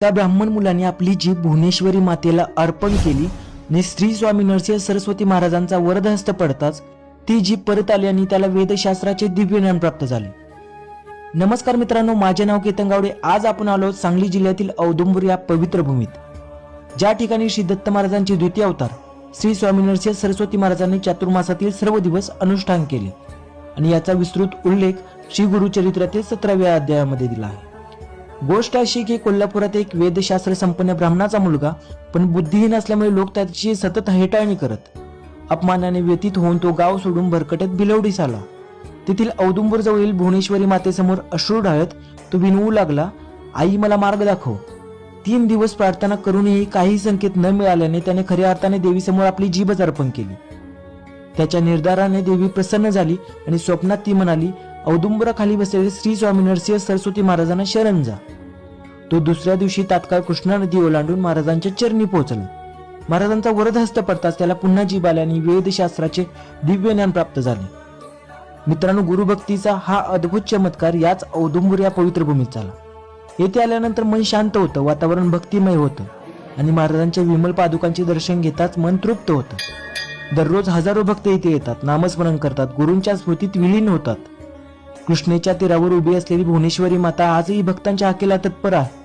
त्या ब्राह्मण मुलाने आपली जीभ भुवनेश्वरी मातेला अर्पण केली आणि श्री स्वामी नरसिंह सरस्वती महाराजांचा वरदहस्त पडताच ती जीभ परत आली आणि त्याला वेदशास्त्राचे दिव्य ज्ञान प्राप्त झाले. नमस्कार मित्रांनो, माझे नाव केतन गावडे. आज आपण आलो सांगली जिल्ह्यातील औदुंबर या पवित्र भूमीत, ज्या ठिकाणी श्री दत्त महाराजांचे द्वितीय अवतार श्री स्वामी नरसिंह सरस्वती महाराजांनी चातुर्मासातील सर्व दिवस अनुष्ठान केले आणि याचा विस्तृत उल्लेख श्री गुरुचरित्रातील 17व्या अध्यायामध्ये दिला आहे. गोष्ट अशी की कोल्हापुरात एक वेदशास्त्र संपन्न ब्राह्मणाचा मुलगा पण बुद्धिहीन असल्यामुळे लोक त्याची सतत हेटाळणी करत, अपमानाने व्यतीत होऊन तो गाव सोडून भरकटत बिलवडीस आला. तेथील औदुंबर जवळील भुवनेश्वरी मातेसमोर अश्रू ढाळत तो विनवू लागला, आई मला मार्ग दाखव. 3 दिवस प्रार्थना करूनही काही संकेत न मिळाल्याने त्याने खऱ्या अर्थाने देवीसमोर आपली जीभच अर्पण केली. त्याच्या निर्धाराने देवी प्रसन्न झाली आणि स्वप्नात ती म्हणाली, औदुंबराखाली बसलेले श्री स्वामी नरसिंह सरस्वती महाराजांना शरण जा. तो दुसऱ्या दिवशी तात्काळ कृष्णा नदी ओलांडून महाराजांच्या चरणी पोहोचला. महाराजांचा वरदहस्त पडताच त्याला पुन्हा जीभ आली आणि वेदशास्त्राचे दिव्य ज्ञान प्राप्त झाले. मित्रांनो, गुरुभक्तीचा हा अद्भुत चमत्कार याच औदुंबर या पवित्र भूमीत झाला. येथे आल्यानंतर मन शांत होतं, वातावरण भक्तिमय होतं आणि महाराजांच्या विमल पादुकांचे दर्शन घेताच मन तृप्त होतं. दररोज हजारो भक्त इथे येतात, नामस्मरण करतात, गुरूंच्या स्मृतीत विलीन होतात. कृष्णेच्या तीरावर उभी असलेली भुवनेश्वरी माता आजही भक्तांच्या हाकेला तत्पर आहे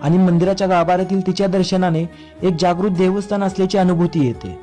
आणि मंदिराच्या गाभाऱ्यातील तिच्या दर्शनाने एक जागृत देवस्थान असल्याची अनुभूती येते.